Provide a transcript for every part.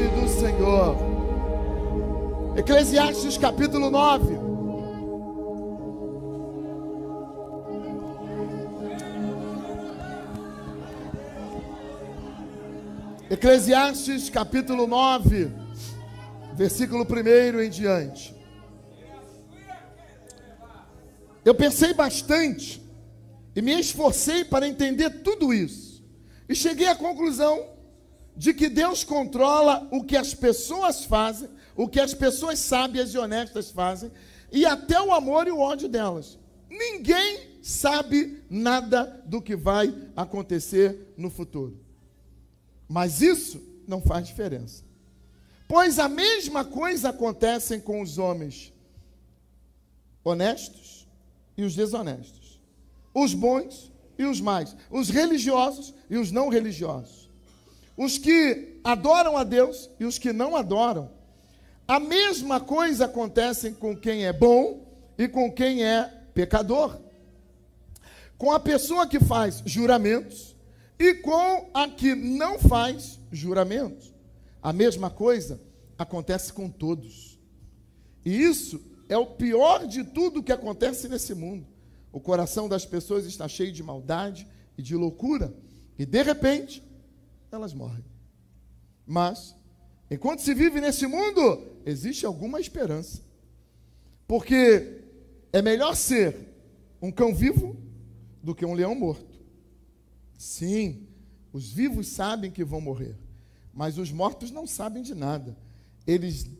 nome do Senhor. Eclesiastes capítulo 9. Eclesiastes capítulo 9, versículo 1 em diante. Eu pensei bastante e me esforcei para entender tudo isso. E cheguei à conclusão de que Deus controla o que as pessoas fazem, o que as pessoas sábias e honestas fazem, e até o amor e o ódio delas. Ninguém sabe nada do que vai acontecer no futuro. Mas isso não faz diferença. Pois a mesma coisa acontece com os homens honestos e os desonestos, os bons e os mais, os religiosos e os não religiosos, os que adoram a Deus e os que não adoram. A mesma coisa acontece com quem é bom e com quem é pecador, com a pessoa que faz juramentos e com a que não faz juramentos. A mesma coisa acontece com todos. E isso é o pior de tudo que acontece nesse mundo. O coração das pessoas está cheio de maldade e de loucura. E de repente, elas morrem. Mas, enquanto se vive nesse mundo, existe alguma esperança. Porque é melhor ser um cão vivo do que um leão morto. Sim, os vivos sabem que vão morrer, mas os mortos não sabem de nada. Eles não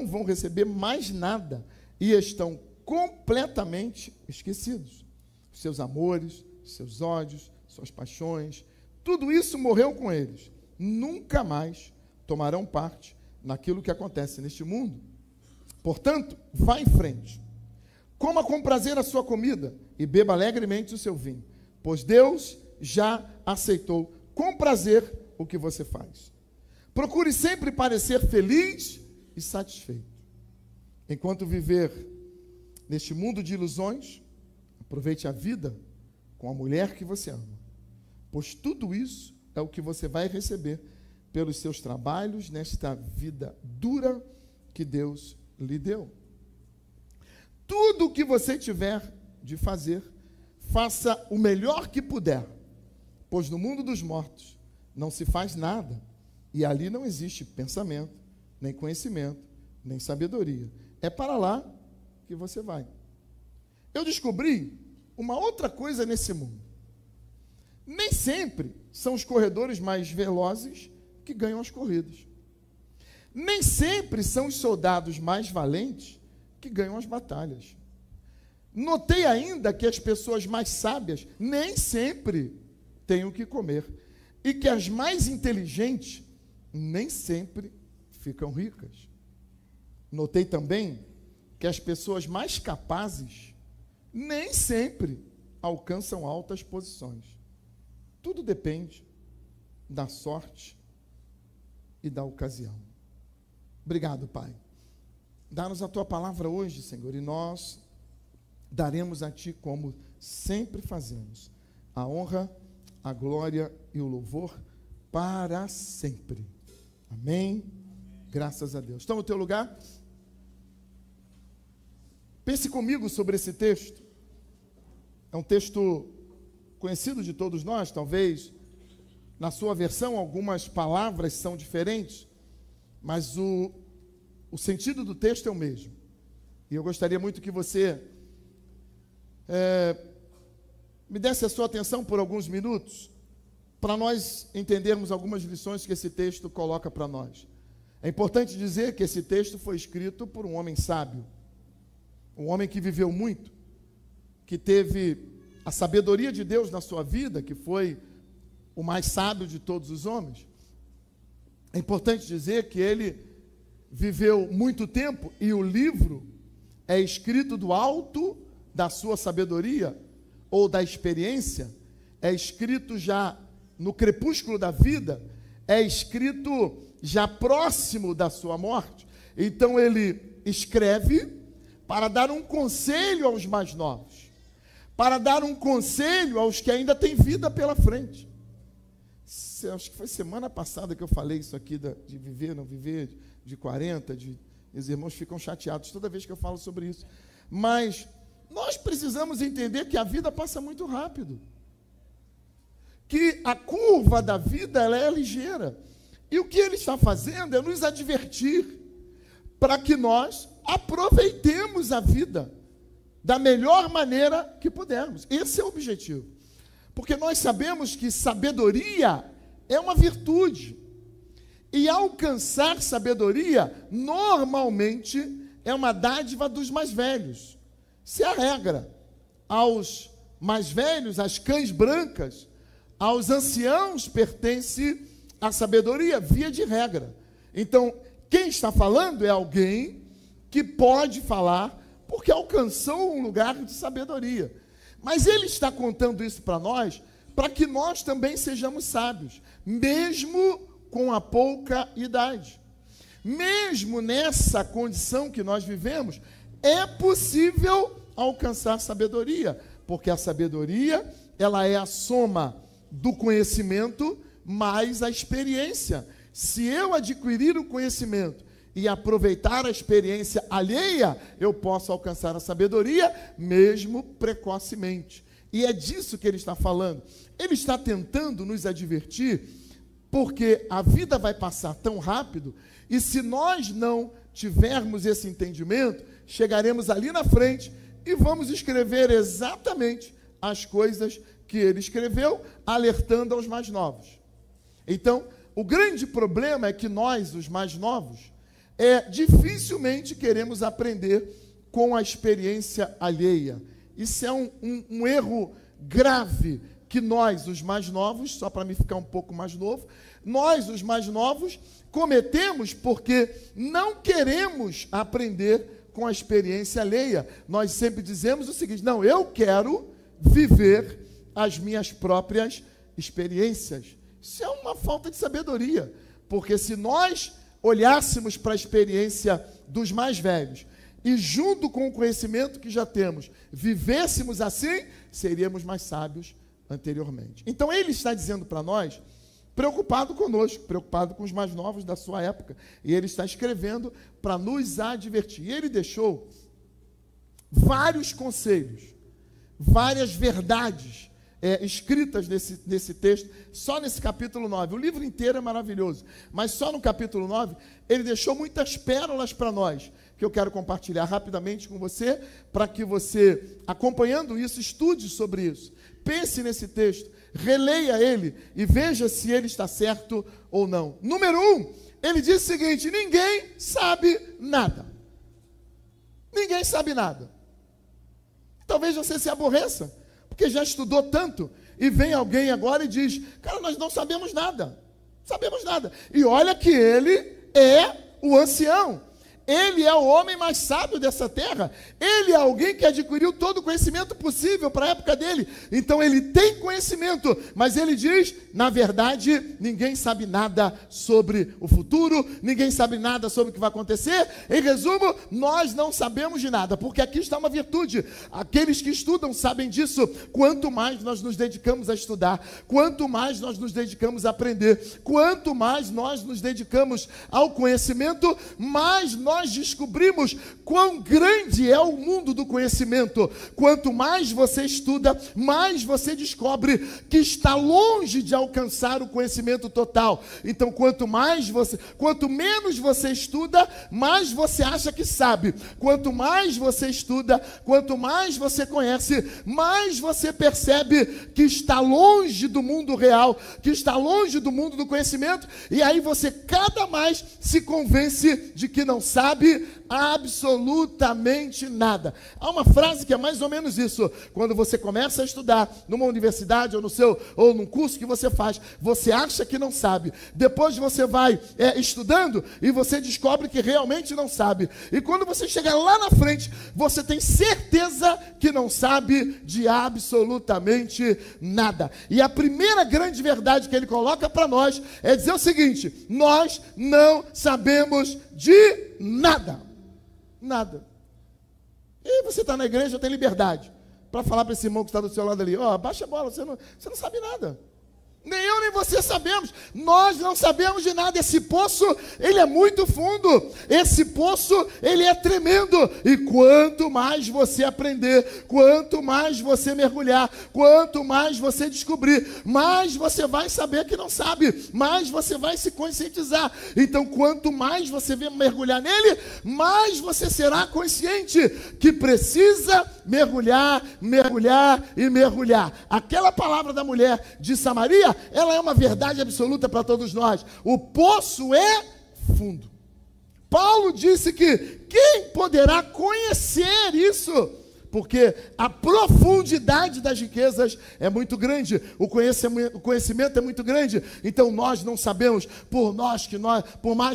vão receber mais nada e estão completamente esquecidos. Os seus amores, seus ódios, suas paixões, tudo isso morreu com eles. Nunca mais tomarão parte naquilo que acontece neste mundo. Portanto, vá em frente. Coma com prazer a sua comida e beba alegremente o seu vinho, pois Deus já aceitou com prazer o que você faz. Procure sempre parecer feliz e satisfeito. Enquanto viver neste mundo de ilusões, aproveite a vida com a mulher que você ama, pois tudo isso é o que você vai receber pelos seus trabalhos nesta vida dura que Deus lhe deu. Tudo o que você tiver de fazer, faça o melhor que puder, pois no mundo dos mortos não se faz nada, e ali não existe pensamento, nem conhecimento, nem sabedoria. É para lá que você vai. Eu descobri uma outra coisa nesse mundo. Nem sempre são os corredores mais velozes que ganham as corridas. Nem sempre são os soldados mais valentes que ganham as batalhas. Notei ainda que as pessoas mais sábias nem sempre têm o que comer, e que as mais inteligentes nem sempre ficam ricas. Notei também que as pessoas mais capazes nem sempre alcançam altas posições. Tudo depende da sorte e da ocasião. Obrigado, Pai. Dá-nos a Tua palavra hoje, Senhor, e nós daremos a Ti, como sempre fazemos, a honra, a glória e o louvor para sempre. Amém? Graças a Deus. Estão no teu lugar? Pense comigo sobre esse texto. É um texto conhecido de todos nós, talvez na sua versão algumas palavras são diferentes, mas o sentido do texto é o mesmo. E eu gostaria muito que você me desse a sua atenção por alguns minutos, para nós entendermos algumas lições que esse texto coloca para nós. É importante dizer que esse texto foi escrito por um homem sábio, um homem que viveu muito, que teve a sabedoria de Deus na sua vida, que foi o mais sábio de todos os homens. É importante dizer que ele viveu muito tempo e o livro é escrito do alto da sua sabedoria ou da experiência, é escrito já no crepúsculo da vida, é escrito já próximo da sua morte. Então ele escreve para dar um conselho aos mais novos, para dar um conselho aos que ainda têm vida pela frente. acho que foi semana passada que eu falei isso aqui de viver, não viver, de 40, os irmãos ficam chateados toda vez que eu falo sobre isso. Mas nós precisamos entender que a vida passa muito rápido. Que a curva da vida ela é ligeira. E o que ele está fazendo é nos advertir para que nós aproveitemos a vida da melhor maneira que pudermos. Esse é o objetivo. Porque nós sabemos que sabedoria é uma virtude. E alcançar sabedoria, normalmente, é uma dádiva dos mais velhos. Isso é a regra. Aos mais velhos, às cães brancas, aos anciãos pertence a sabedoria, via de regra. Então, quem está falando é alguém que pode falar porque alcançou um lugar de sabedoria. Mas ele está contando isso para nós, para que nós também sejamos sábios, mesmo com a pouca idade. Mesmo nessa condição que nós vivemos, é possível alcançar sabedoria, porque a sabedoria, ela é a soma do conhecimento mais a experiência. Se eu adquirir o conhecimento e aproveitar a experiência alheia, eu posso alcançar a sabedoria, mesmo precocemente. E é disso que ele está falando. Ele está tentando nos advertir, porque a vida vai passar tão rápido, e se nós não tivermos esse entendimento, chegaremos ali na frente e vamos escrever exatamente as coisas que ele escreveu, alertando aos mais novos. Então, o grande problema é que nós, os mais novos, dificilmente queremos aprender com a experiência alheia. Isso é um erro grave que nós, os mais novos, só para me ficar um pouco mais novo, nós, os mais novos, cometemos porque não queremos aprender com a experiência alheia. Nós sempre dizemos o seguinte: não, eu quero viver as minhas próprias experiências. Isso é uma falta de sabedoria, porque se nós olhássemos para a experiência dos mais velhos e junto com o conhecimento que já temos, vivêssemos assim, seríamos mais sábios anteriormente. Então ele está dizendo para nós, preocupado conosco, preocupado com os mais novos da sua época, e ele está escrevendo para nos advertir. E ele deixou vários conselhos, várias verdades escritas nesse texto, só nesse capítulo 9. O livro inteiro é maravilhoso, mas só no capítulo 9, ele deixou muitas pérolas para nós, que eu quero compartilhar rapidamente com você, para que você, acompanhando isso, estude sobre isso. Pense nesse texto, releia ele e veja se ele está certo ou não. Número 1, ele diz o seguinte: ninguém sabe nada. Ninguém sabe nada. Talvez você se aborreça, porque já estudou tanto, e vem alguém agora e diz: cara, nós não sabemos nada. Não sabemos nada. E olha que ele é o ancião. Ele é o homem mais sábio dessa terra. Ele é alguém que adquiriu todo o conhecimento possível para a época dele. Então ele tem conhecimento, mas ele diz, na verdade, ninguém sabe nada sobre o futuro, ninguém sabe nada sobre o que vai acontecer. Em resumo, nós não sabemos de nada, porque aqui está uma virtude. Aqueles que estudam sabem disso. Quanto mais nós nos dedicamos a estudar, quanto mais nós nos dedicamos a aprender, quanto mais nós nos dedicamos ao conhecimento, mais nós descobrimos quão grande é o mundo do conhecimento. Quanto mais você estuda, mais você descobre que está longe de alcançar o conhecimento total. Então, quanto menos você estuda, mais você acha que sabe. Quanto mais você estuda, quanto mais você conhece, mais você percebe que está longe do mundo real, que está longe do mundo do conhecimento, e aí você cada mais se convence de que não sabe absolutamente nada. Há uma frase que é mais ou menos isso: quando você começa a estudar numa universidade ou num curso que você faz, você acha que não sabe. Depois você vai estudando e você descobre que realmente não sabe. E quando você chegar lá na frente, você tem certeza que não sabe de absolutamente nada. E a primeira grande verdade que ele coloca para nós é dizer o seguinte: nós não sabemos de nada. Nada. E você está na igreja, tem liberdade para falar para esse irmão que está do seu lado ali: ó, baixa a bola, você não sabe nada. Nem eu nem você sabemos. Nós não sabemos de nada. Esse poço, ele é muito fundo. Esse poço, ele é tremendo. E quanto mais você aprender, quanto mais você mergulhar, quanto mais você descobrir, mais você vai saber que não sabe, mais você vai se conscientizar. Então, quanto mais você mergulhar nele, mais você será consciente que precisa mergulhar, mergulhar e mergulhar. Aquela palavra da mulher de Samaria, ela é uma verdade absoluta para todos nós. O poço é fundo. Paulo disse que quem poderá conhecer isso? Porque a profundidade das riquezas é muito grande, o conhecimento é muito grande. Então nós não sabemos, por mais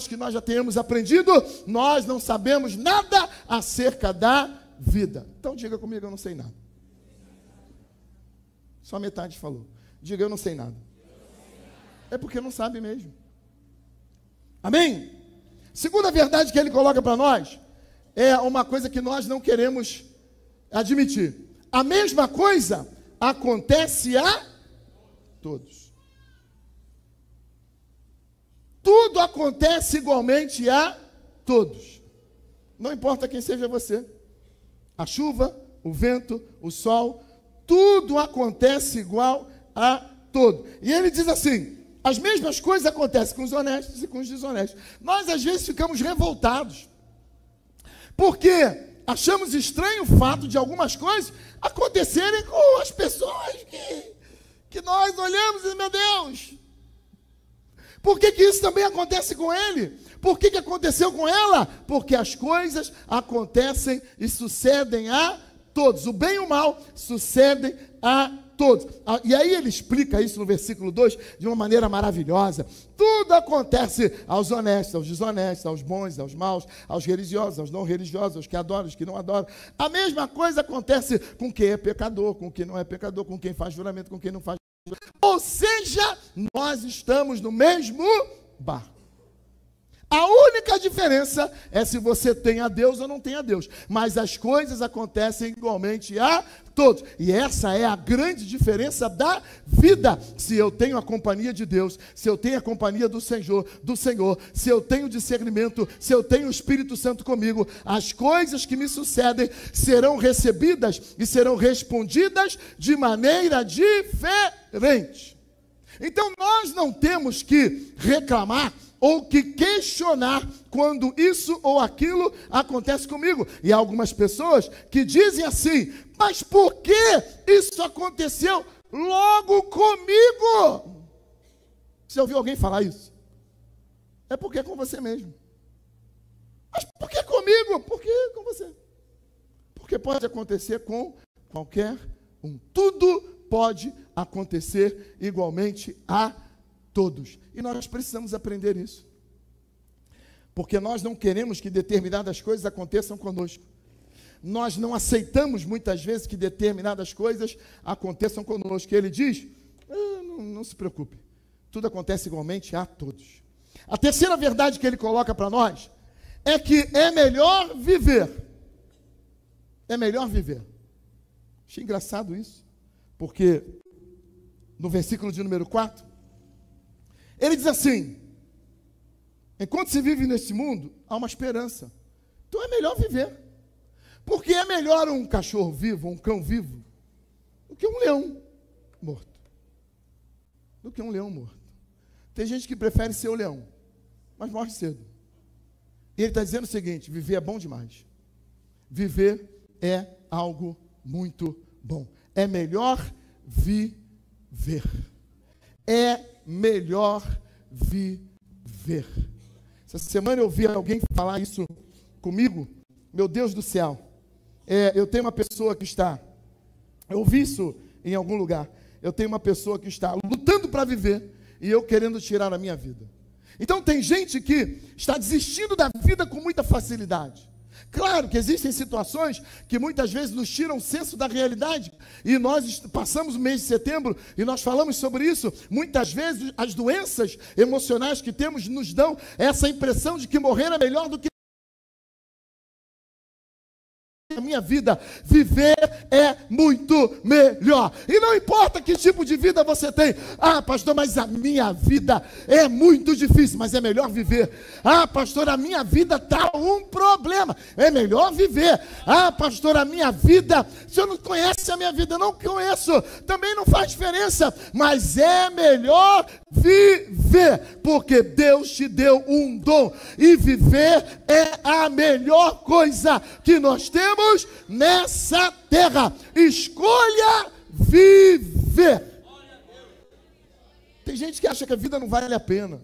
que nós já tenhamos aprendido, nós não sabemos nada acerca da vida. Então diga comigo, eu não sei nada. Só metade falou. Diga, eu não sei nada. É porque não sabe mesmo. Amém? Segunda verdade que ele coloca para nós é uma coisa que nós não queremos admitir. A mesma coisa acontece a todos. Tudo acontece igualmente a todos. Não importa quem seja você. A chuva, o vento, o sol, tudo acontece igual a todos. E ele diz assim: as mesmas coisas acontecem com os honestos e com os desonestos. Nós às vezes ficamos revoltados, porque achamos estranho o fato de algumas coisas acontecerem com as pessoas que nós olhamos e, meu Deus, por que isso também acontece com ele? Por que aconteceu com ela? Porque as coisas acontecem e sucedem a todos. O bem e o mal sucedem a todos. E aí ele explica isso no versículo 2 de uma maneira maravilhosa. Tudo acontece aos honestos, aos desonestos, aos bons, aos maus, aos religiosos, aos não religiosos, aos que adoram, aos que não adoram. A mesma coisa acontece com quem é pecador, com quem não é pecador, com quem faz juramento, com quem não faz juramento. Ou seja, nós estamos no mesmo barco. A única diferença é se você tem a Deus ou não tem a Deus. Mas as coisas acontecem igualmente a todos. E essa é a grande diferença da vida. Se eu tenho a companhia de Deus, se eu tenho a companhia do Senhor, se eu tenho discernimento, se eu tenho o Espírito Santo comigo, as coisas que me sucedem serão recebidas e serão respondidas de maneira diferente. Então nós não temos que reclamar ou que questionar quando isso ou aquilo acontece comigo. E há algumas pessoas que dizem assim: mas por que isso aconteceu logo comigo? Você ouviu alguém falar isso? É porque é com você mesmo. Mas por que comigo? Por que com você? Porque pode acontecer com qualquer um. Tudo pode acontecer igualmente a todos. E nós precisamos aprender isso. Porque nós não queremos que determinadas coisas aconteçam conosco. Nós não aceitamos muitas vezes que determinadas coisas aconteçam conosco. E ele diz: não se preocupe, tudo acontece igualmente a todos. A terceira verdade que ele coloca para nós é que é melhor viver. É melhor viver. Achei engraçado isso, porque no versículo de número 4, ele diz assim: enquanto se vive nesse mundo, há uma esperança. Então é melhor viver. Porque é melhor um cachorro vivo, um cão vivo, do que um leão morto. Do que um leão morto. Tem gente que prefere ser o leão, mas morre cedo. E ele está dizendo o seguinte: viver é bom demais. Viver é algo muito bom. É melhor viver. É melhor viver. Essa semana eu ouvi alguém falar isso comigo. Meu Deus do céu. Eu tenho uma pessoa que está... Eu ouvi isso em algum lugar. Eu tenho uma pessoa que está lutando para viver e eu querendo tirar a minha vida. Então tem gente que está desistindo da vida com muita facilidade. Claro que existem situações que muitas vezes nos tiram o senso da realidade. E nós passamos o mês de setembro e nós falamos sobre isso. Muitas vezes as doenças emocionais que temos nos dão essa impressão de que morrer é melhor do que a minha vida, viver é muito melhor. E não importa que tipo de vida você tem. Ah, pastor, mas a minha vida é muito difícil, mas é melhor viver. Ah, pastor, a minha vida está um problema, é melhor viver. Ah, pastor, a minha vida, o senhor não conhece a minha vida? Eu não conheço, também não faz diferença, mas é melhor viver, porque Deus te deu um dom, e viver é a melhor coisa que nós temos nessa terra. Escolha viver. Tem gente que acha que a vida não vale a pena,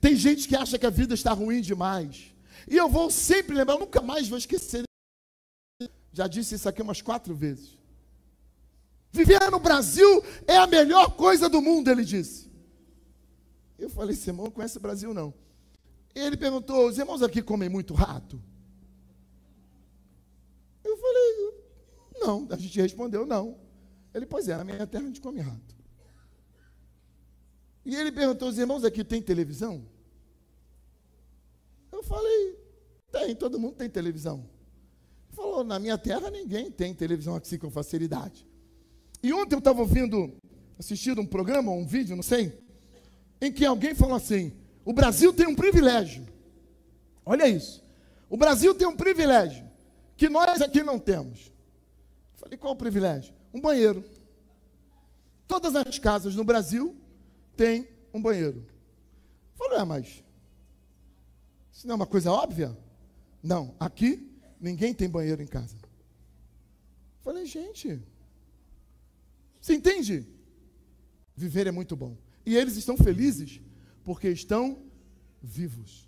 tem gente que acha que a vida está ruim demais, e eu vou sempre lembrar, eu nunca mais vou esquecer, já disse isso aqui umas 4 vezes, viver no Brasil é a melhor coisa do mundo, ele disse. Eu falei, esse irmão não conhece o Brasil não. Ele perguntou, os irmãos aqui comem muito rato? Eu falei, não. A gente respondeu, não. Ele, pois é, na minha terra a gente come rato. E ele perguntou, os irmãos aqui têm televisão? Eu falei, tem, todo mundo tem televisão. Ele falou, na minha terra ninguém tem televisão assim com facilidade. E ontem eu estava assistindo um programa, um vídeo, não sei, em que alguém falou assim, o Brasil tem um privilégio. Olha isso. O Brasil tem um privilégio que nós aqui não temos. Eu falei, qual o privilégio? Um banheiro. Todas as casas no Brasil têm um banheiro. Eu falei, mas isso não é uma coisa óbvia? Não, aqui ninguém tem banheiro em casa. Eu falei, gente, você entende? Viver é muito bom. E eles estão felizes porque estão vivos.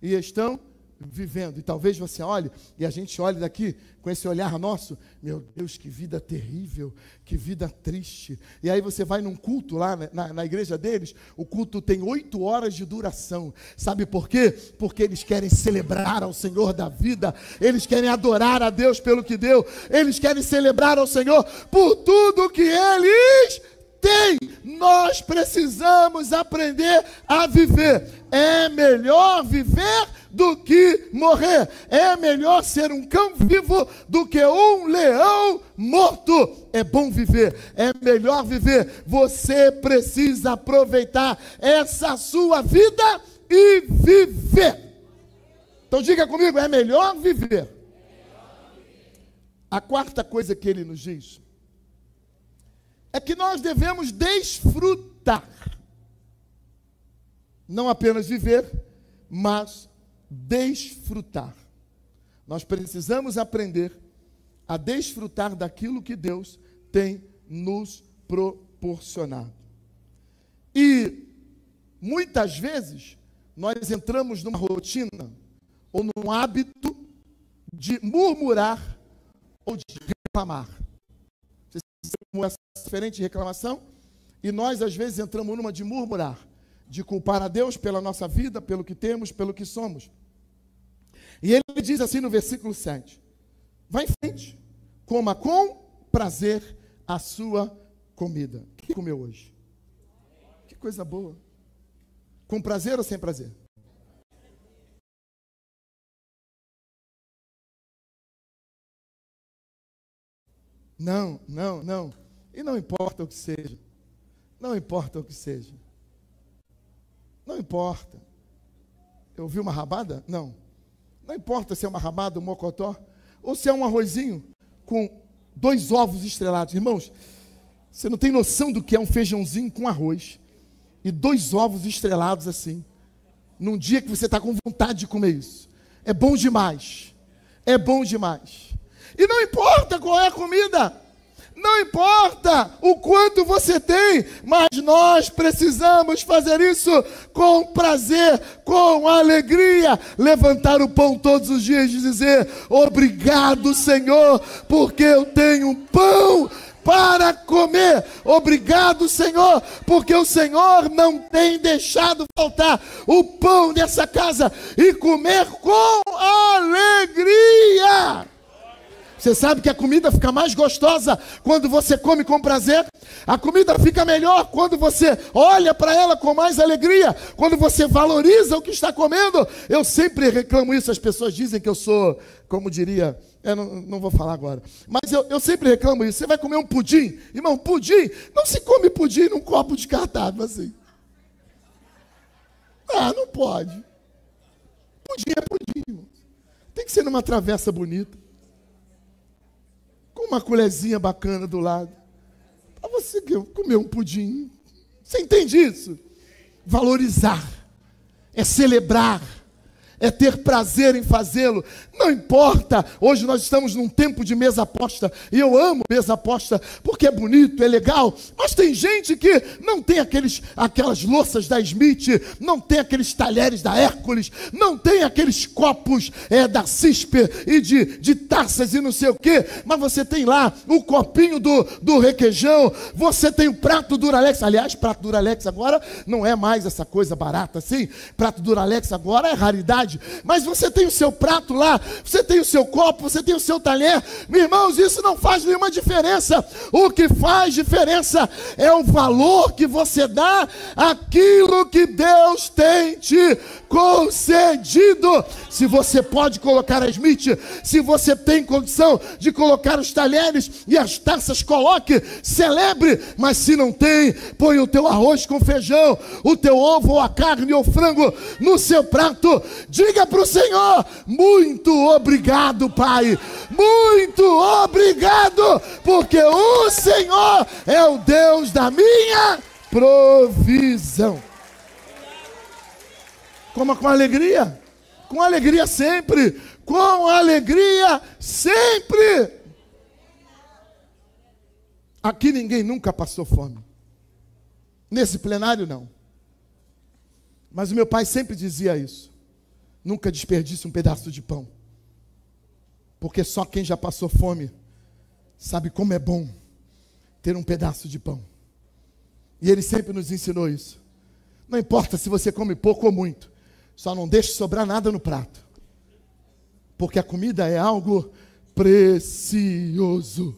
E estão vivendo. E talvez você olhe, e a gente olhe daqui com esse olhar nosso, meu Deus, que vida terrível, que vida triste. E aí você vai num culto lá na igreja deles, o culto tem 8 horas de duração. Sabe por quê? Porque eles querem celebrar ao Senhor da vida, eles querem adorar a Deus pelo que deu, eles querem celebrar ao Senhor por tudo que eles tem. Nós precisamos aprender a viver. É melhor viver do que morrer. É melhor ser um cão vivo do que um leão morto. É bom viver. É melhor viver. Você precisa aproveitar essa sua vida e viver. Então diga comigo, é melhor viver. A quarta coisa que ele nos diz é que nós devemos desfrutar. Não apenas viver, mas desfrutar. Nós precisamos aprender a desfrutar daquilo que Deus tem nos proporcionado. E muitas vezes nós entramos numa rotina ou num hábito de murmurar ou de reclamar. Essa diferente reclamação, e nós às vezes entramos numa de murmurar, de culpar a Deus pela nossa vida, pelo que temos, pelo que somos. E ele diz assim no versículo 7, vá em frente, coma com prazer a sua comida. O que comeu hoje? Que coisa boa. Com prazer ou sem prazer? Não. E não importa o que seja. Não importa o que seja. Não importa. Eu vi uma rabada? Não. Não importa se é uma rabada, um mocotó, ou se é um arrozinho com 2 ovos estrelados. Irmãos, você não tem noção do que é um feijãozinho com arroz e 2 ovos estrelados assim, num dia que você está com vontade de comer isso. É bom demais. É bom demais. E não importa qual é a comida, não importa o quanto você tem, mas nós precisamos fazer isso com prazer, com alegria, levantar o pão todos os dias e dizer, obrigado Senhor, porque eu tenho pão para comer, obrigado Senhor, porque o Senhor não tem deixado faltar o pão dessa casa, e comer com alegria. Você sabe que a comida fica mais gostosa quando você come com prazer? A comida fica melhor quando você olha para ela com mais alegria, quando você valoriza o que está comendo. Eu sempre reclamo isso, as pessoas dizem que eu sou, como diria, eu não vou falar agora, mas eu sempre reclamo isso. Você vai comer um pudim? Irmão, pudim, não se come pudim num copo descartável assim. Ah, não pode. Pudim é pudim, irmão. Tem que ser numa travessa bonita, com uma colherzinha bacana do lado, para você comer um pudim. Você entende isso? Valorizar, é celebrar, é ter prazer em fazê-lo. Não importa, hoje nós estamos num tempo de mesa posta, e eu amo mesa posta, porque é bonito, é legal, mas tem gente que não tem aquelas louças da Smith, não tem aqueles talheres da Hércules, não tem aqueles copos da Cisper e de taças e não sei o que, mas você tem lá o copinho do requeijão, você tem o prato Duralex. Aliás, prato Duralex agora não é mais essa coisa barata assim, prato Duralex agora é raridade, mas você tem o seu prato lá, você tem o seu copo, você tem o seu talher. Meus irmãos, isso não faz nenhuma diferença. O que faz diferença é o valor que você dá àquilo que Deus tem te concedido. Se você pode colocar a Smith, se você tem condição de colocar os talheres e as taças, coloque, celebre. Mas se não tem, põe o teu arroz com feijão, o teu ovo ou a carne ou frango no seu prato. Diga para o Senhor: muito obrigado, Pai, muito obrigado, porque o Senhor é o Deus da minha provisão. Coma com alegria sempre, com alegria sempre. Aqui ninguém nunca passou fome, nesse plenário não, mas o meu pai sempre dizia isso: nunca desperdice um pedaço de pão, porque só quem já passou fome sabe como é bom ter um pedaço de pão. E ele sempre nos ensinou isso. Não importa se você come pouco ou muito, só não deixe sobrar nada no prato, porque a comida é algo precioso,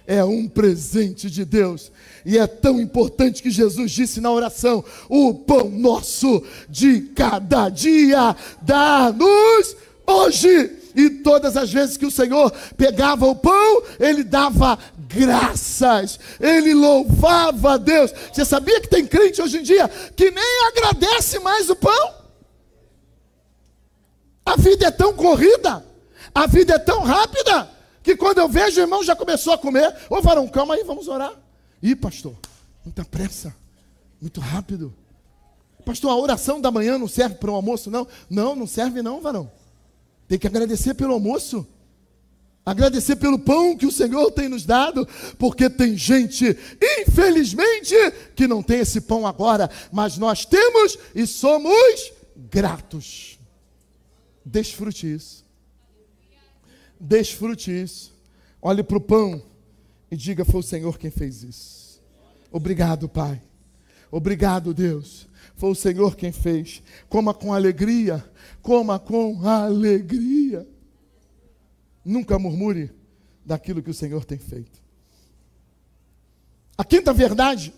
é um presente de Deus. E é tão importante que Jesus disse na oração: o pão nosso de cada dia dá-nos hoje. E todas as vezes que o Senhor pegava o pão, Ele dava graças, Ele louvava a Deus. Você sabia que tem crente hoje em dia que nem agradece mais o pão? A vida é tão corrida, a vida é tão rápida, que quando eu vejo o irmão já começou a comer. Ô varão, calma aí, vamos orar. Ih, pastor, muita pressa, muito rápido. Pastor, a oração da manhã não serve para o almoço, não? Não serve não, varão. Tem que agradecer pelo almoço, agradecer pelo pão que o Senhor tem nos dado, porque tem gente, infelizmente, que não tem esse pão agora, mas nós temos e somos gratos. Desfrute isso. Desfrute isso. Olhe para o pão e diga: foi o Senhor quem fez isso. Obrigado, Pai. Obrigado, Deus. Foi o Senhor quem fez. Coma com alegria. Coma com alegria. Nunca murmure daquilo que o Senhor tem feito. A quinta verdade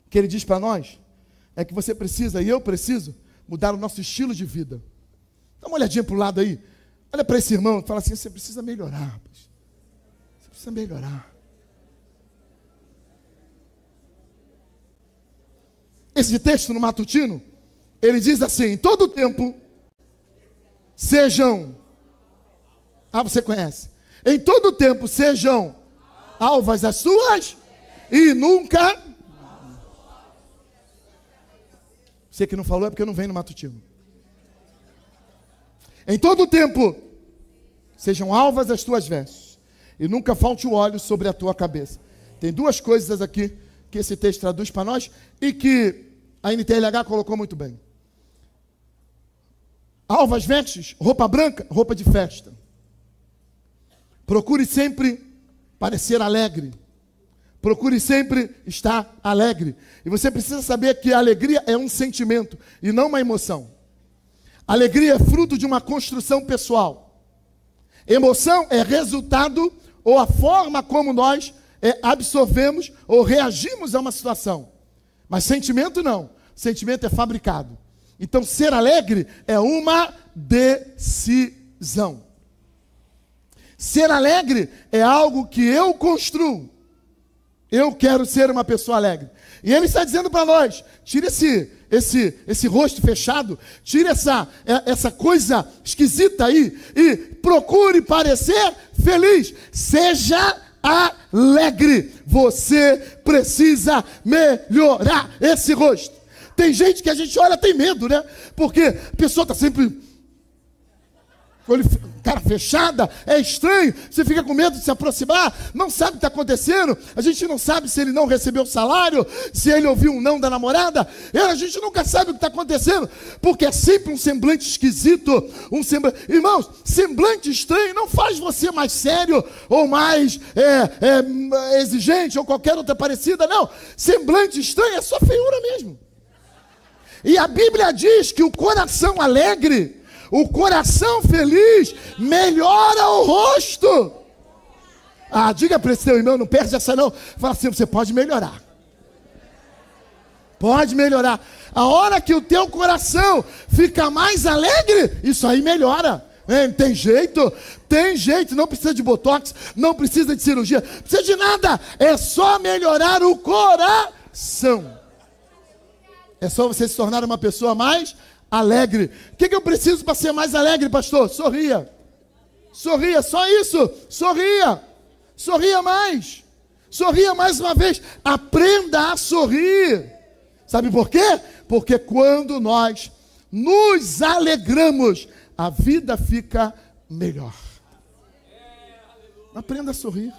que Ele diz para nós é que você precisa, e eu preciso, mudar o nosso estilo de vida. Dá uma olhadinha para o lado aí. Olha para esse irmão e fala assim: você precisa melhorar, rapaz. Você precisa melhorar. Esse texto no matutino, ele diz assim: em todo tempo, sejam... você conhece. Em todo tempo, sejam alvas as suas e nunca... Você que não falou é porque não vem no matutino. Em todo tempo, sejam alvas as tuas vestes e nunca falte o óleo sobre a tua cabeça. Tem duas coisas aqui que esse texto traduz para nós e que a NTLH colocou muito bem. Alvas vestes, roupa branca, roupa de festa. Procure sempre parecer alegre. Procure sempre estar alegre. E você precisa saber que a alegria é um sentimento e não uma emoção. A alegria é fruto de uma construção pessoal. Emoção é resultado ou a forma como nós absorvemos ou reagimos a uma situação. Mas sentimento não. Sentimento é fabricado. Então, ser alegre é uma decisão. Ser alegre é algo que eu construo. Eu quero ser uma pessoa alegre. E ele está dizendo para nós, tira esse rosto fechado, tira essa coisa esquisita aí e procure parecer feliz. Seja alegre. Você precisa melhorar esse rosto. Tem gente que a gente olha, tem medo, né? Porque a pessoa está sempre com cara fechada, é estranho, você fica com medo de se aproximar, não sabe o que está acontecendo, a gente não sabe se ele não recebeu o salário, se ele ouviu um não da namorada, a gente nunca sabe o que está acontecendo, porque é sempre um semblante esquisito, irmãos, semblante estranho não faz você mais sério, ou mais exigente, ou qualquer outra parecida, não, semblante estranho é só feiura mesmo, e a Bíblia diz que o coração alegre, o coração feliz melhora o rosto. Diga para esse teu irmão, não perde essa não. Fala assim, você pode melhorar. Pode melhorar. A hora que o teu coração fica mais alegre, isso aí melhora. Tem jeito, não precisa de botox, não precisa de cirurgia, não precisa de nada. É só melhorar o coração. É só você se tornar uma pessoa mais alegre. O que eu preciso para ser mais alegre, pastor? Sorria. Sorria, só isso. Sorria. Sorria mais. Sorria mais uma vez. Aprenda a sorrir. Sabe por quê? Porque quando nós nos alegramos, a vida fica melhor. Aprenda a sorrir.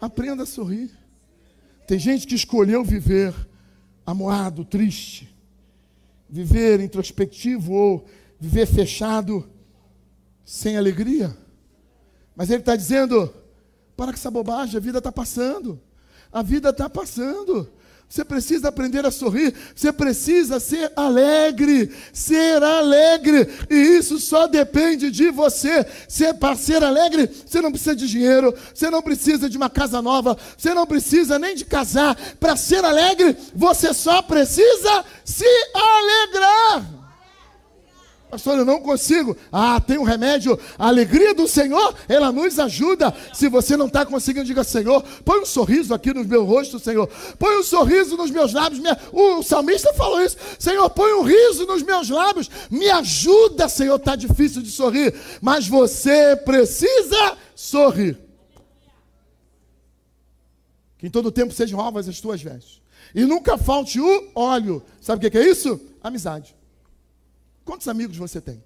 Aprenda a sorrir. Tem gente que escolheu viver amuado, triste. Viver introspectivo ou viver fechado, sem alegria. Mas ele está dizendo, para com essa bobagem, a vida está passando. A vida está passando. Você precisa aprender a sorrir. Você precisa ser alegre. Ser alegre. E isso só depende de você. Para ser alegre, você não precisa de dinheiro. Você não precisa de uma casa nova. Você não precisa nem de casar. Para ser alegre, você só precisa se alegrar. Pastor, eu não consigo. Tem um remédio. A alegria do Senhor, ela nos ajuda. Se você não está conseguindo, diga, Senhor, põe um sorriso aqui no meu rosto, Senhor. Põe um sorriso nos meus lábios. O salmista falou isso. Senhor, põe um riso nos meus lábios. Me ajuda, Senhor. Está difícil de sorrir. Mas você precisa sorrir. Que em todo tempo sejam novas as tuas vestes. E nunca falte o óleo. Sabe o que é isso? Amizade. Quantos amigos você tem?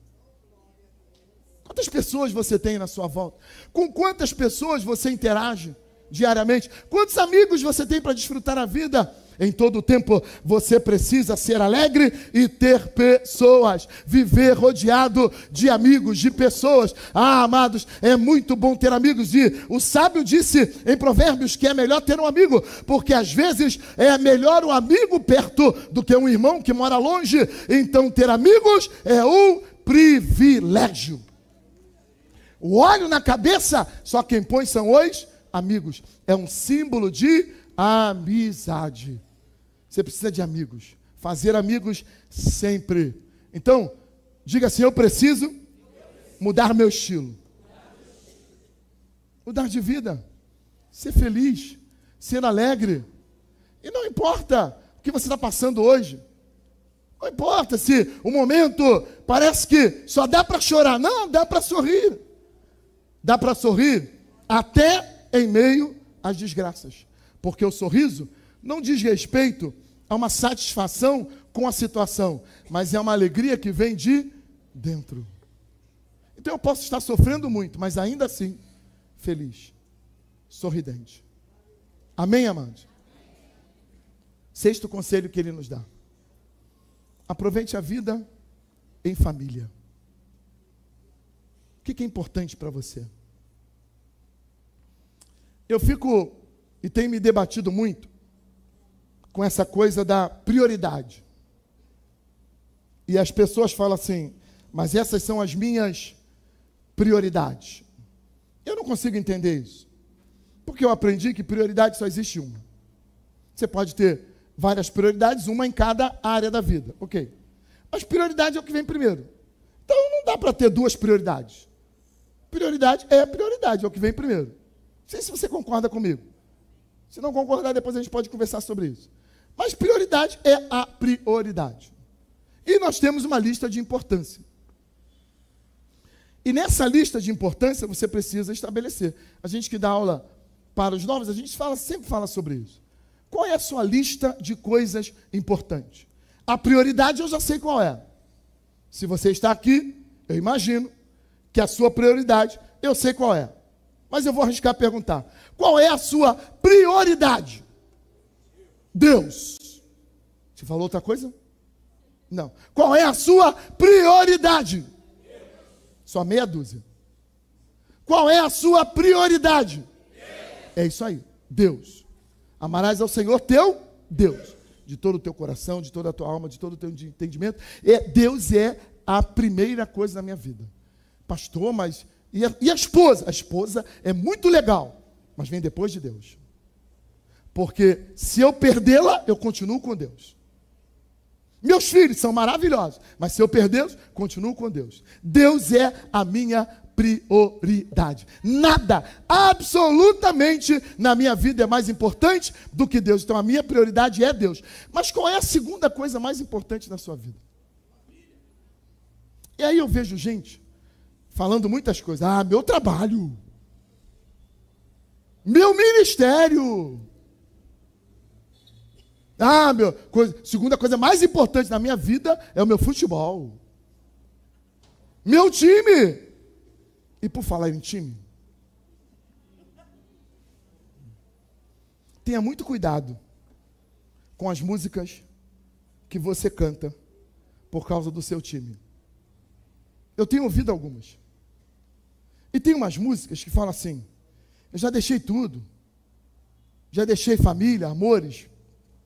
Quantas pessoas você tem na sua volta? Com quantas pessoas você interage diariamente? Quantos amigos você tem para desfrutar a vida? Em todo o tempo você precisa ser alegre e ter pessoas. Viver rodeado de amigos, de pessoas. Amados, é muito bom ter amigos. E o sábio disse em Provérbios que é melhor ter um amigo, porque às vezes é melhor um amigo perto do que um irmão que mora longe. Então ter amigos é um privilégio. O óleo na cabeça, só quem põe são os amigos. É um símbolo de amizade. Você precisa de amigos. Fazer amigos sempre. Então, diga assim, eu preciso mudar meu estilo. Mudar de vida. Ser feliz. Ser alegre. E não importa o que você está passando hoje. Não importa se o momento parece que só dá para chorar. Não, dá para sorrir. Dá para sorrir até em meio às desgraças. Porque o sorriso não diz respeito a uma satisfação com a situação, mas é uma alegria que vem de dentro. Então eu posso estar sofrendo muito, mas ainda assim, feliz, sorridente. Amém, amados? Sexto conselho que ele nos dá. Aproveite a vida em família. O que é importante para você? Eu fico e tenho me debatido muito com essa coisa da prioridade. E as pessoas falam assim, mas essas são as minhas prioridades. Eu não consigo entender isso. Porque eu aprendi que prioridade só existe uma. Você pode ter várias prioridades, uma em cada área da vida. Ok. Mas prioridade é o que vem primeiro. Então não dá para ter duas prioridades. Prioridade, é o que vem primeiro. Não sei se você concorda comigo. Se não concordar, depois a gente pode conversar sobre isso. Mas prioridade é a prioridade. E nós temos uma lista de importância. E nessa lista de importância você precisa estabelecer. A gente que dá aula para os novos, a gente sempre fala sobre isso. Qual é a sua lista de coisas importantes? A prioridade eu já sei qual é. Se você está aqui, eu imagino que a sua prioridade, eu sei qual é. Mas eu vou arriscar perguntar. Qual é a sua prioridade? Deus. Você falou outra coisa? Não. Qual é a sua prioridade? Só meia dúzia. Qual é a sua prioridade? É isso aí. Deus. Amarás ao Senhor teu Deus. De todo o teu coração, de toda a tua alma, de todo o teu entendimento. Deus é a primeira coisa na minha vida. Pastor, mas... E a esposa? A esposa é muito legal, mas vem depois de Deus. Porque se eu perdê-la, eu continuo com Deus. Meus filhos são maravilhosos, mas se eu perdê-los, continuo com Deus. Deus é a minha prioridade. Nada, absolutamente, na minha vida é mais importante do que Deus. Então a minha prioridade é Deus. Mas qual é a segunda coisa mais importante na sua vida? E aí eu vejo gente falando muitas coisas. Ah, meu trabalho. Meu ministério. Ah, segunda coisa mais importante na minha vida é o meu futebol. Meu time. E por falar em time, tenha muito cuidado com as músicas que você canta por causa do seu time. Eu tenho ouvido algumas. E tem umas músicas que falam assim: eu já deixei tudo, já deixei família, amores,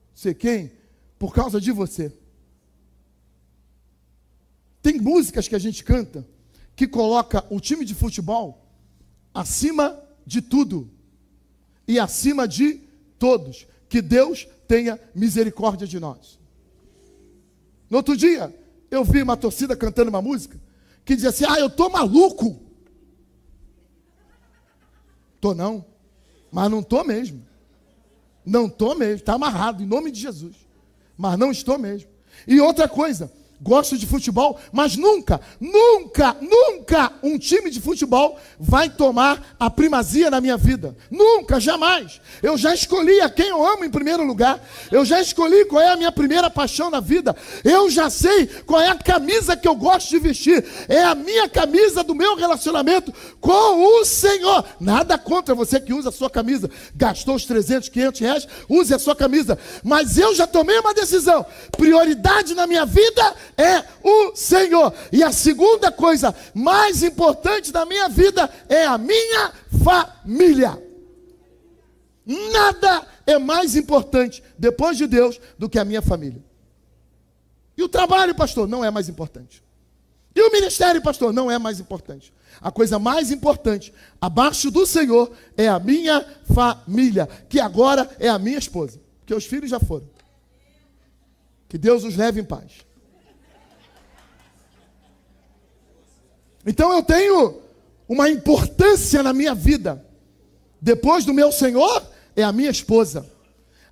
não sei quem, por causa de você. Tem músicas que a gente canta que coloca o time de futebol acima de tudo e acima de todos. Que Deus tenha misericórdia de nós. No outro dia, eu vi uma torcida cantando uma música que dizia assim: ah, eu tô maluco. Tô não, mas não tô mesmo. Não tô mesmo, está amarrado, em nome de Jesus. Mas não estou mesmo. E outra coisa, gosto de futebol, mas nunca um time de futebol vai tomar a primazia na minha vida. Nunca, jamais. Eu já escolhi a quem eu amo em primeiro lugar. Eu já escolhi qual é a minha primeira paixão na vida. Eu já sei qual é a camisa que eu gosto de vestir. É a minha camisa do meu relacionamento com o Senhor. Nada contra você que usa a sua camisa. Gastou os 300, 500 reais, use a sua camisa. Mas eu já tomei uma decisão. Prioridade na minha vida é o Senhor. E a segunda coisa mais importante da minha vida é a minha família. Nada é mais importante depois de Deus do que a minha família. E o trabalho, pastor, não é mais importante. E o ministério, pastor, não é mais importante. A coisa mais importante abaixo do Senhor é a minha família, que agora é a minha esposa, porque os filhos já foram. Que Deus os leve em paz. Então eu tenho uma importância na minha vida. Depois do meu Senhor, é a minha esposa.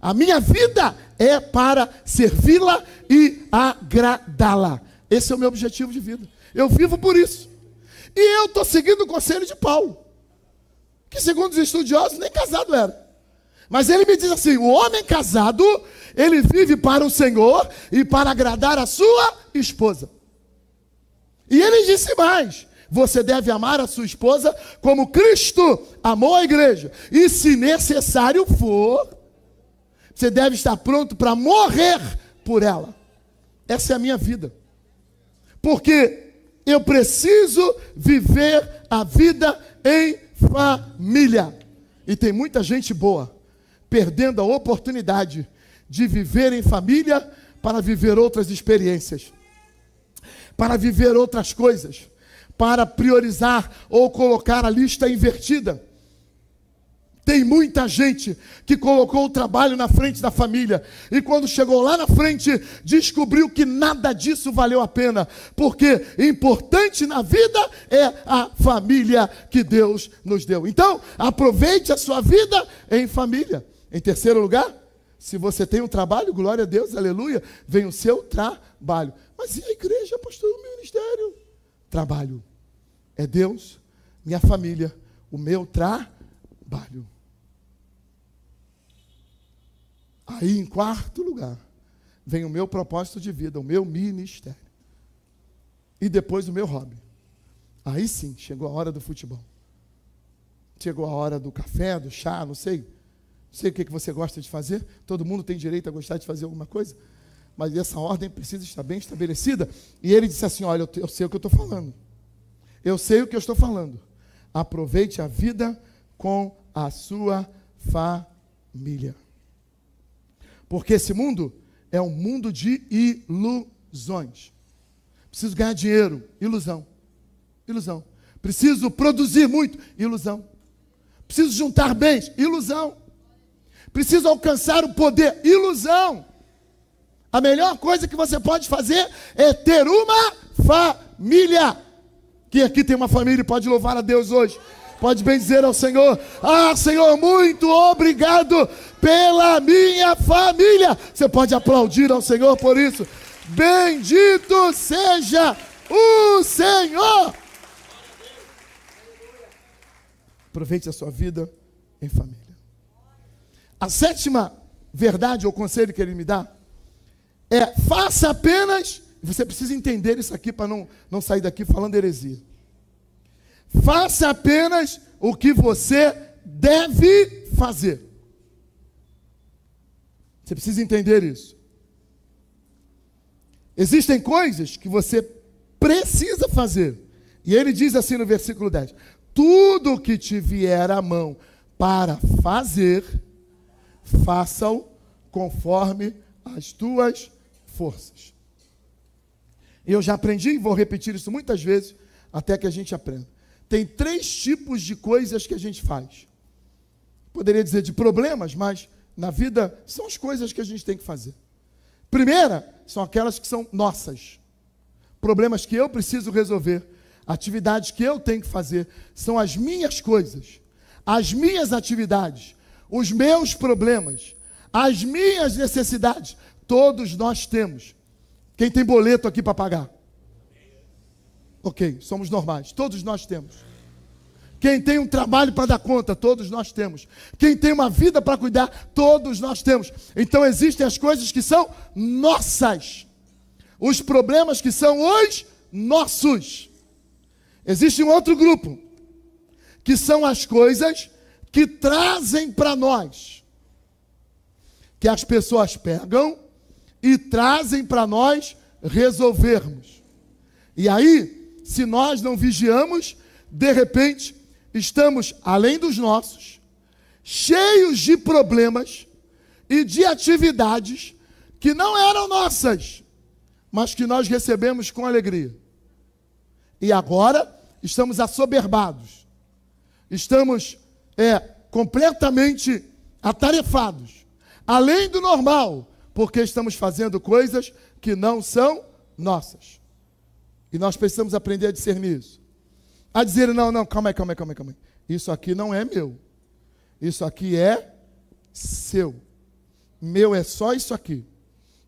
A minha vida é para servi-la e agradá-la. Esse é o meu objetivo de vida. Eu vivo por isso. E eu estou seguindo o conselho de Paulo, que segundo os estudiosos, nem casado era. Mas ele me diz assim: o homem casado, ele vive para o Senhor e para agradar a sua esposa. E ele disse mais: você deve amar a sua esposa como Cristo amou a igreja. E se necessário for, você deve estar pronto para morrer por ela. Essa é a minha vida. Porque eu preciso viver a vida em família. E tem muita gente boa perdendo a oportunidade de viver em família para viver outras experiências, para viver outras coisas, para priorizar ou colocar a lista invertida. Tem muita gente que colocou o trabalho na frente da família e quando chegou lá na frente descobriu que nada disso valeu a pena, porque importante na vida é a família que Deus nos deu. Então, aproveite a sua vida em família. Em terceiro lugar, se você tem um trabalho, glória a Deus, aleluia, vem o seu trabalho. Mas e a igreja, pastor, o meu ministério? Trabalho. É Deus, minha família, o meu trabalho. Aí, em quarto lugar, vem o meu propósito de vida, o meu ministério. E depois o meu hobby. Aí sim, chegou a hora do futebol. Chegou a hora do café, do chá, não sei. Não sei o que você gosta de fazer. Todo mundo tem direito a gostar de fazer alguma coisa. Mas essa ordem precisa estar bem estabelecida. E ele disse assim, olha, eu sei o que eu estou falando. Eu sei o que eu estou falando. Aproveite a vida com a sua família. Porque esse mundo é um mundo de ilusões. Preciso ganhar dinheiro, ilusão. Ilusão. Preciso produzir muito, ilusão. Preciso juntar bens, ilusão. Preciso alcançar o poder, ilusão. A melhor coisa que você pode fazer é ter uma família. Quem aqui tem uma família e pode louvar a Deus hoje? Pode bem dizer ao Senhor, Senhor, muito obrigado pela minha família. Você pode aplaudir ao Senhor por isso. Bendito seja o Senhor. Aproveite a sua vida em família. A sétima verdade ou conselho que ele me dá é: faça apenas, você precisa entender isso aqui para não sair daqui falando heresia. Faça apenas o que você deve fazer. Você precisa entender isso. Existem coisas que você precisa fazer. E ele diz assim no versículo 10: tudo o que te vier à mão para fazer, faça-o conforme as tuas forças. Eu já aprendi e vou repetir isso muitas vezes até que a gente aprenda. Tem 3 tipos de coisas que a gente faz. Poderia dizer de problemas, mas na vida são as coisas que a gente tem que fazer. Primeira, são aquelas que são nossas. Problemas que eu preciso resolver. Atividades que eu tenho que fazer. São as minhas coisas. As minhas atividades. Os meus problemas. As minhas necessidades. Todos nós temos. Quem tem boleto aqui para pagar? Ok, somos normais, todos nós temos. Quem tem um trabalho para dar conta, todos nós temos. Quem tem uma vida para cuidar, todos nós temos. Então existem as coisas que são nossas. Os problemas que são os nossos. Existe um outro grupo, que são as coisas que trazem para nós. Que as pessoas pegam e trazem para nós resolvermos. E aí, se nós não vigiamos, de repente, estamos, além dos nossos, cheios de problemas e de atividades que não eram nossas, mas que nós recebemos com alegria. E agora, estamos assoberbados. Estamos completamente atarefados, além do normal, porque estamos fazendo coisas que não são nossas. E nós precisamos aprender a discernir isso. A dizer, não, calma aí. Isso aqui não é meu. Isso aqui é seu. Meu é só isso aqui.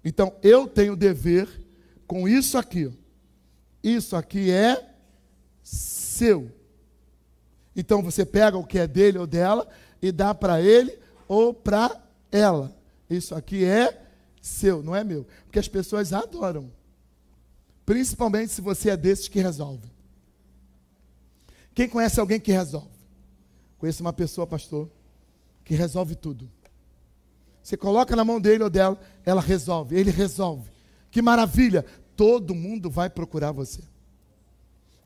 Então, eu tenho dever com isso aqui. Isso aqui é seu. Então, você pega o que é dele ou dela e dá para ele ou para ela. Isso aqui é seu, não é meu. Porque as pessoas adoram. Principalmente se você é desses que resolve. Quem conhece alguém que resolve? Conheço uma pessoa, pastor, que resolve tudo. Você coloca na mão dele ou dela, ela resolve, ele resolve. Que maravilha! Todo mundo vai procurar você.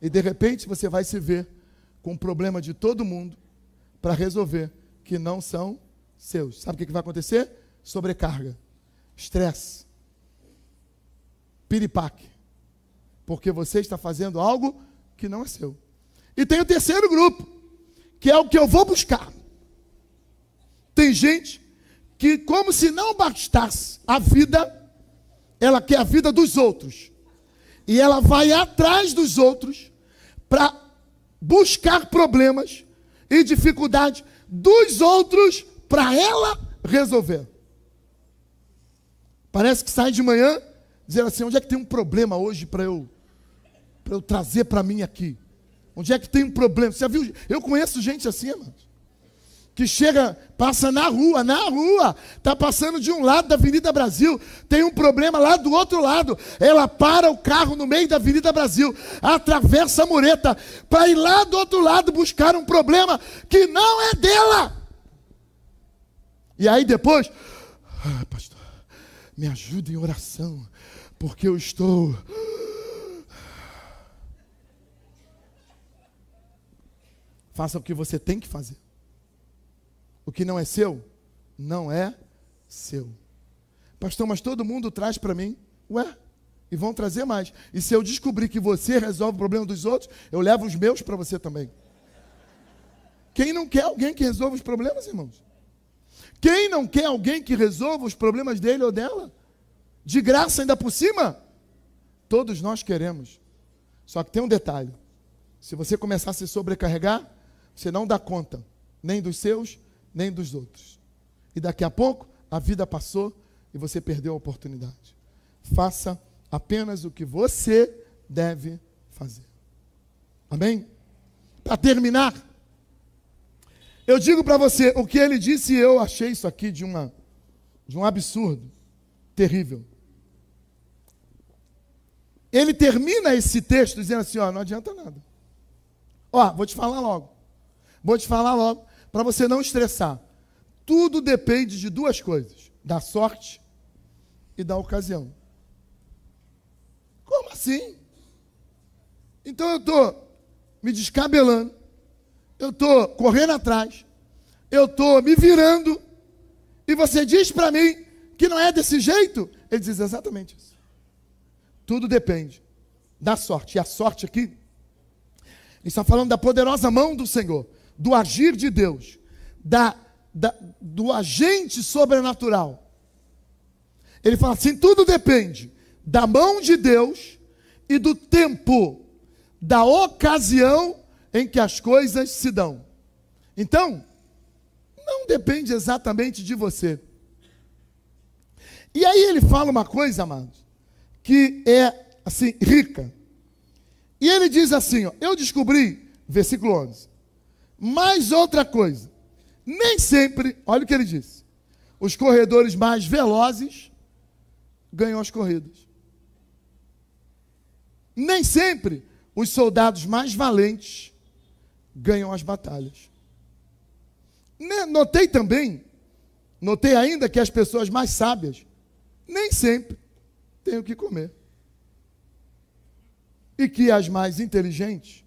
E de repente você vai se ver com um problema de todo mundo para resolver, que não são seus. Sabe o que vai acontecer? Sobrecarga, estresse, piripaque. Porque você está fazendo algo que não é seu. E tem o terceiro grupo, que é o que eu vou buscar. Tem gente que, como se não bastasse a vida, ela quer a vida dos outros. E ela vai atrás dos outros para buscar problemas e dificuldades dos outros para ela resolver. Parece que sai de manhã dizendo assim: onde é que tem um problema hoje para eu trazer para mim aqui? Onde é que tem um problema? Você já viu? Eu conheço gente assim, irmãos, que chega, passa na rua, está passando de um lado da Avenida Brasil, tem um problema lá do outro lado, ela para o carro no meio da Avenida Brasil, atravessa a mureta, para ir lá do outro lado buscar um problema que não é dela. E aí depois, pastor, me ajuda em oração, porque eu estou... Faça o que você tem que fazer. O que não é seu, não é seu. Pastor, mas todo mundo traz para mim. Ué, e vão trazer mais. E se eu descobrir que você resolve o problema dos outros, eu levo os meus para você também. Quem não quer alguém que resolva os problemas, irmãos? Quem não quer alguém que resolva os problemas dele ou dela? De graça ainda por cima? Todos nós queremos. Só que tem um detalhe. Se você começar a se sobrecarregar, você não dá conta, nem dos seus, nem dos outros. E daqui a pouco, a vida passou e você perdeu a oportunidade. Faça apenas o que você deve fazer. Amém? Para terminar, eu digo para você, o que ele disse, eu achei isso aqui de um absurdo, terrível. Ele termina esse texto dizendo assim, ó, não adianta nada. Ó, vou te falar logo, para você não estressar. Tudo depende de duas coisas, da sorte e da ocasião. Como assim? Então eu estou me descabelando, eu estou correndo atrás, eu estou me virando, e você diz para mim que não é desse jeito? Ele diz exatamente isso. Tudo depende da sorte. E a sorte aqui, ele está falando da poderosa mão do Senhor, do agir de Deus, do agente sobrenatural. Ele fala assim, tudo depende da mão de Deus e do tempo, da ocasião em que as coisas se dão. Então, não depende exatamente de você. E aí ele fala uma coisa, amados, que é assim, rica. E ele diz assim, ó, eu descobri, versículo 11, mais outra coisa, nem sempre, olha o que ele disse, os corredores mais velozes ganham as corridas. Nem sempre os soldados mais valentes ganham as batalhas. Notei ainda que as pessoas mais sábias nem sempre têm o que comer. E que as mais inteligentes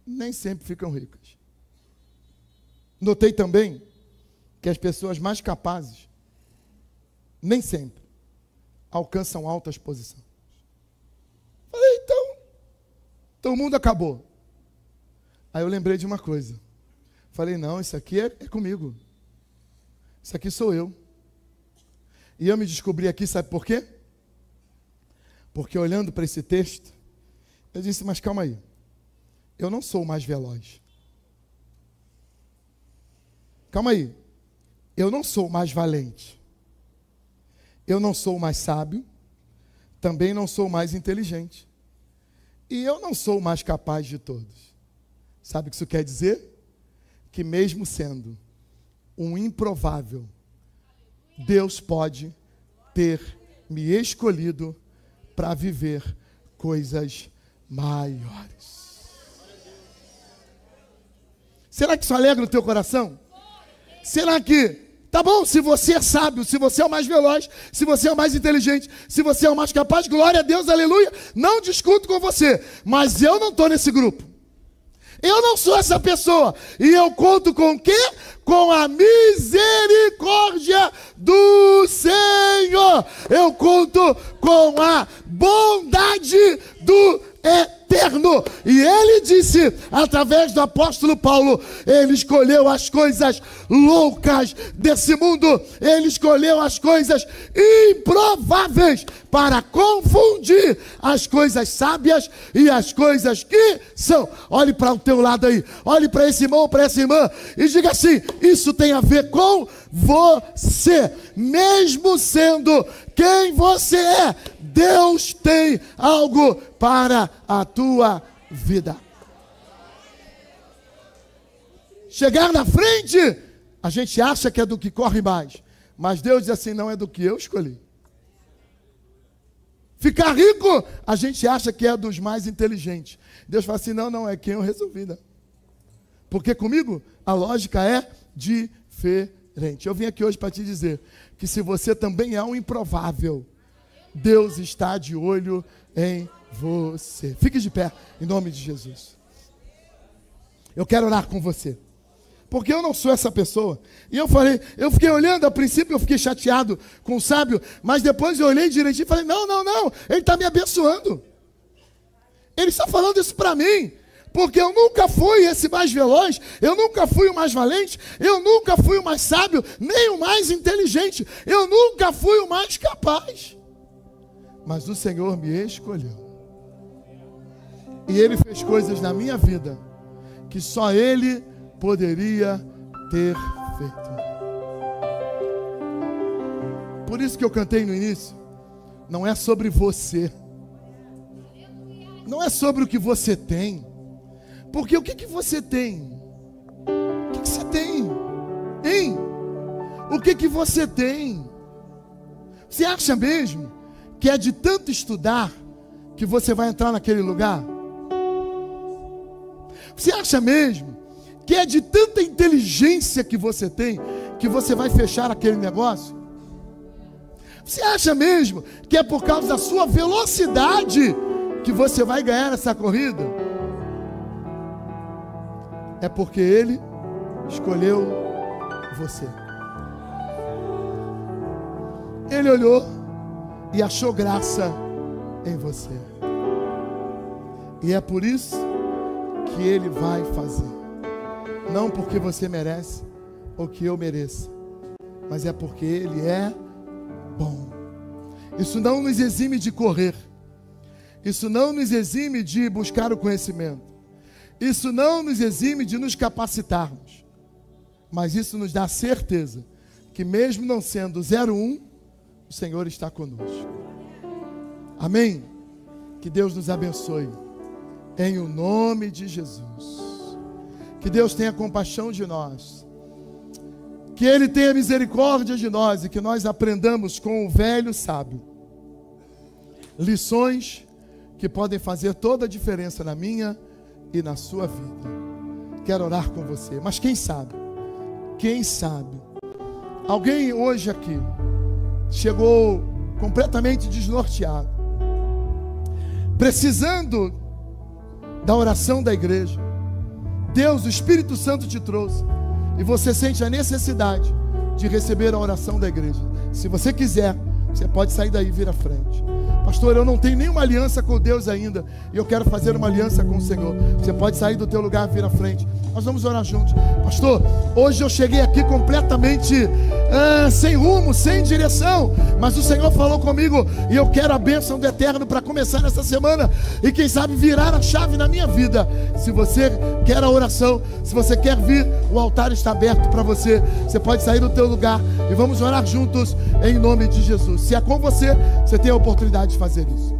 nem sempre ficam ricas. Notei também que as pessoas mais capazes nem sempre alcançam altas posições. Falei, então o mundo acabou. Aí eu lembrei de uma coisa. Falei, não, isso aqui é comigo. Isso aqui sou eu. E eu me descobri aqui, sabe por quê? Porque olhando para esse texto, eu disse, mas calma aí. Eu não sou o mais veloz. Calma aí. Eu não sou o mais valente. Eu não sou o mais sábio. Também não sou o mais inteligente. E eu não sou o mais capaz de todos. Sabe o que isso quer dizer? Que mesmo sendo um improvável, Deus pode ter me escolhido para viver coisas maiores. Será que isso alegra o teu coração? Será que, tá bom, se você é sábio, se você é o mais veloz, se você é o mais inteligente, se você é o mais capaz, glória a Deus, aleluia, não discuto com você, mas eu não estou nesse grupo. Eu não sou essa pessoa. E eu conto com o quê? Com a misericórdia do Senhor. Eu conto com a bondade do eterno. E ele disse, através do apóstolo Paulo, ele escolheu as coisas loucas desse mundo, ele escolheu as coisas improváveis para confundir as coisas sábias e as coisas que são. Olhe para o teu lado aí, olhe para esse irmão, para essa irmã e diga assim: isso tem a ver com você, mesmo sendo quem você é, Deus tem algo para a tua vida. Chegar na frente, a gente acha que é do que corre mais, mas Deus diz assim: não é do que eu escolhi. Ficar rico, a gente acha que é dos mais inteligentes. Deus fala assim: não, é quem eu resolvi, né? Porque comigo a lógica é diferente. Eu vim aqui hoje para te dizer que se você também é um improvável, Deus está de olho em você. Fique de pé, em nome de Jesus. Eu quero orar com você, porque eu não sou essa pessoa. E eu fiquei olhando, a princípio eu fiquei chateado com o sábio, mas depois eu olhei direitinho e falei: não, ele está me abençoando. Ele está falando isso para mim, porque eu nunca fui esse mais veloz, eu nunca fui o mais valente, eu nunca fui o mais sábio, nem o mais inteligente, eu nunca fui o mais capaz. Mas o Senhor me escolheu. E Ele fez coisas na minha vida que só Ele poderia ter feito. Por isso que eu cantei no início. Não é sobre você. Não é sobre o que você tem. Porque o que você tem? O que você tem? Hein? O que você tem? Você acha mesmo que é de tanto estudar que você vai entrar naquele lugar? Você acha mesmo que é de tanta inteligência que você tem que você vai fechar aquele negócio? Você acha mesmo que é por causa da sua velocidade que você vai ganhar essa corrida? É porque Ele escolheu você. Ele olhou e achou graça em você. E é por isso que Ele vai fazer. Não porque você merece ou que eu mereça, mas é porque Ele é bom. Isso não nos exime de correr. Isso não nos exime de buscar o conhecimento. Isso não nos exime de nos capacitarmos. Mas isso nos dá certeza que mesmo não sendo 01, o Senhor está conosco. Amém? Que Deus nos abençoe. Em o nome de Jesus. Que Deus tenha compaixão de nós. Que Ele tenha misericórdia de nós e que nós aprendamos com o velho sábio lições que podem fazer toda a diferença na minha e na sua vida. Quero orar com você. Mas quem sabe? Alguém hoje aqui chegou completamente desnorteado, precisando da oração da igreja. Deus, o Espírito Santo te trouxe e você sente a necessidade de receber a oração da igreja. Se você quiser, você pode sair daí e vir à frente. Pastor, eu não tenho nenhuma aliança com Deus ainda e eu quero fazer uma aliança com o Senhor. Você pode sair do teu lugar e vir à frente. Nós vamos orar juntos. Pastor, hoje eu cheguei aqui completamente sem rumo, sem direção, mas o Senhor falou comigo e eu quero a bênção do Eterno para começar nessa semana e quem sabe virar a chave na minha vida. Se você quer a oração, se você quer vir, o altar está aberto para você. Você pode sair do teu lugar e vamos orar juntos em nome de Jesus. Se é com você, você tem a oportunidade de fazer isso.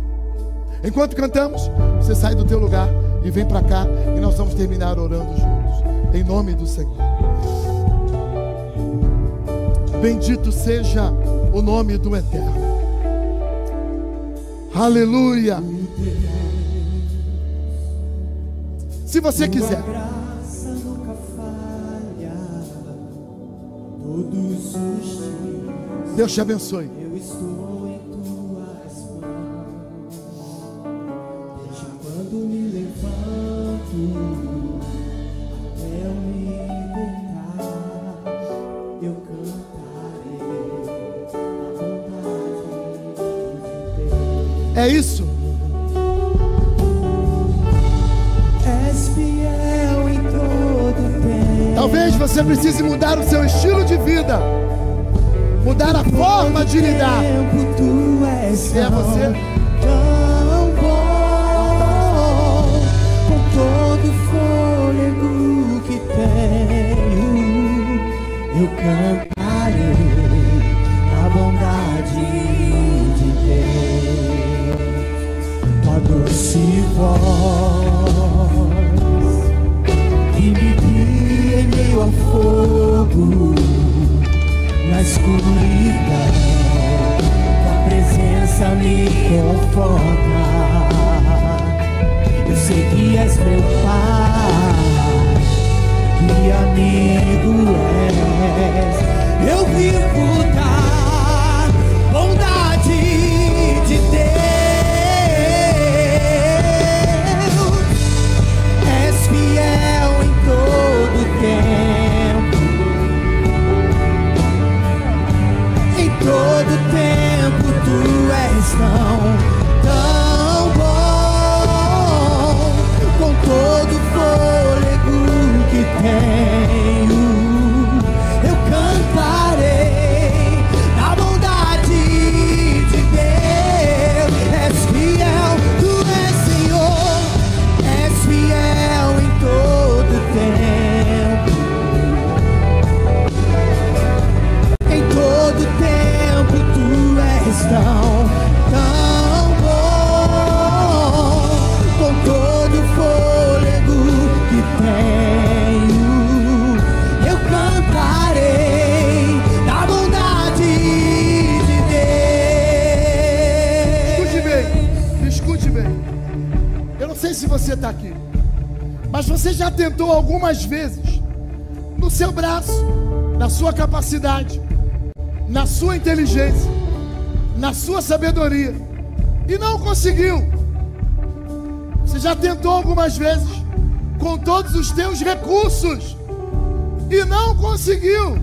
Enquanto cantamos, você sai do teu lugar e vem para cá e nós vamos terminar orando juntos em nome do Senhor. Bendito seja o nome do Eterno. Aleluia. Se você quiser, Deus te abençoe. É isso. Talvez você precise mudar o seu estilo de vida, mudar a forma de lidar. Se é você, tão bom, com todo o fôlego que tenho, eu cantarei a bondade de Deus. Tua doce voz que me guia em meio ao fogo, na escuridão, tua presença me conforta. Eu sei que és meu Pai, que amigo és. Eu vivo da bondade de Deus. És fiel em todo tempo, em todo tempo tu és tão bom, com todo o fôlego que tenho, eu cantarei a bondade de Deus. És fiel, tu és Senhor, és fiel em todo tempo, em todo tempo tu és tão bom, com todo o fôlego que tenho, eu cantarei da bondade de Deus. escute bem. Eu não sei se você está aqui, mas você já tentou algumas vezes, no seu braço, na sua capacidade, na sua inteligência, na sua sabedoria, e não conseguiu. Você já tentou algumas vezes, com todos os teus recursos, e não conseguiu.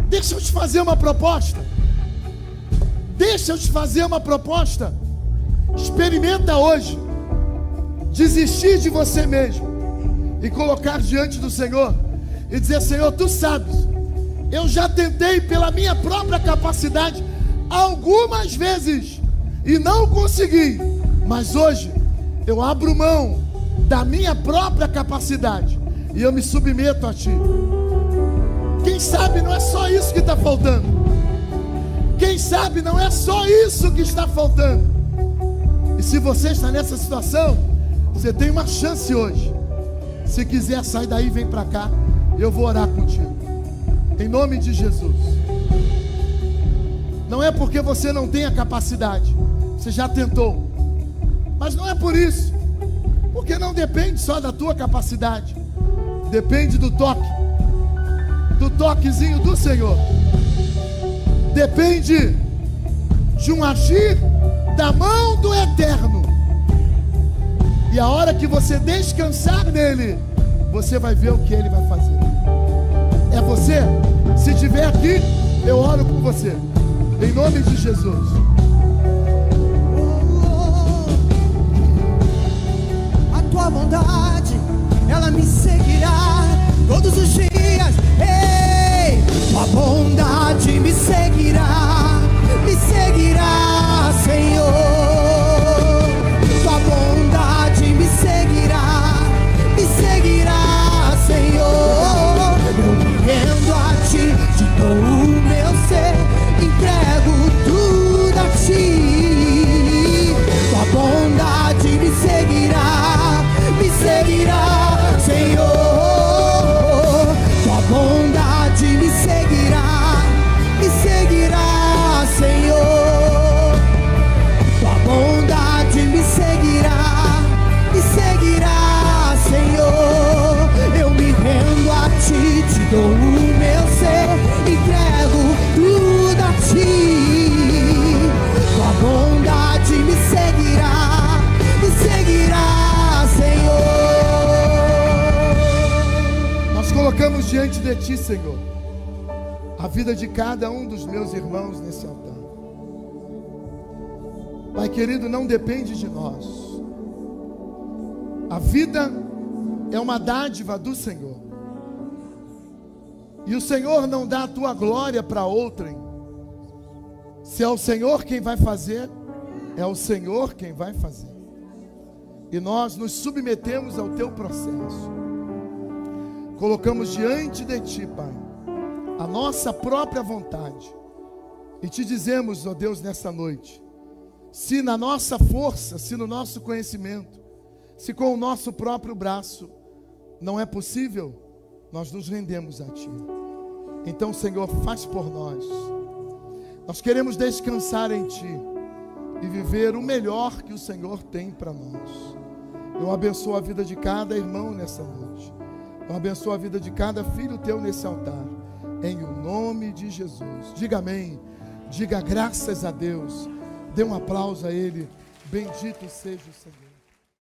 Deixa eu te fazer uma proposta. Deixa eu te fazer uma proposta. Experimenta hoje desistir de você mesmo e colocar diante do Senhor e dizer: Senhor, tu sabes, eu já tentei pela minha própria capacidade algumas vezes e não consegui, mas hoje eu abro mão da minha própria capacidade e eu me submeto a Ti. Quem sabe não é só isso que está faltando. Quem sabe não é só isso que está faltando. E se você está nessa situação, você tem uma chance hoje. Se quiser, sai daí e vem para cá, eu vou orar contigo, em nome de Jesus. Não é porque você não tem a capacidade, você já tentou, mas não é por isso, porque não depende só da tua capacidade, depende do toquezinho do Senhor, depende de um agir da mão do Eterno. E a hora que você descansar nele, você vai ver o que ele vai fazer. É você? Se estiver aqui, eu oro por você, em nome de Jesus. A tua bondade, ela me seguirá todos os dias. Ei, tua bondade me seguirá, Senhor. Tua bondade me seguirá, Senhor. Eu me rendo a Ti, te dou o meu ser, entrego tudo a Ti. Tua bondade me seguirá, Senhor. Tua bondade me seguirá, Senhor. Tua bondade me seguirá, Senhor. Eu me rendo a Ti, te dou o meu ser, entrego tudo a Ti. Tua bondade me seguirá, Senhor. Nós colocamos diante de Ti, Senhor, a vida de cada um dos meus irmãos nesse altar. Pai querido, não depende de nós. A vida é uma dádiva do Senhor. e o Senhor não dá a tua glória para outrem, se é o Senhor quem vai fazer, é o Senhor quem vai fazer. E nós nos submetemos ao teu processo. Colocamos diante de ti, Pai, a nossa própria vontade. E te dizemos, ó Deus, nessa noite, se na nossa força, se no nosso conhecimento, se com o nosso próprio braço não é possível, nós nos rendemos a ti. Então, Senhor, faz por nós. Nós queremos descansar em ti e viver o melhor que o Senhor tem para nós. Eu abençoo a vida de cada irmão nessa noite. Eu abençoo a vida de cada filho teu nesse altar. Em o nome de Jesus. Diga amém. Diga graças a Deus. Dê um aplauso a Ele. Bendito seja o Senhor.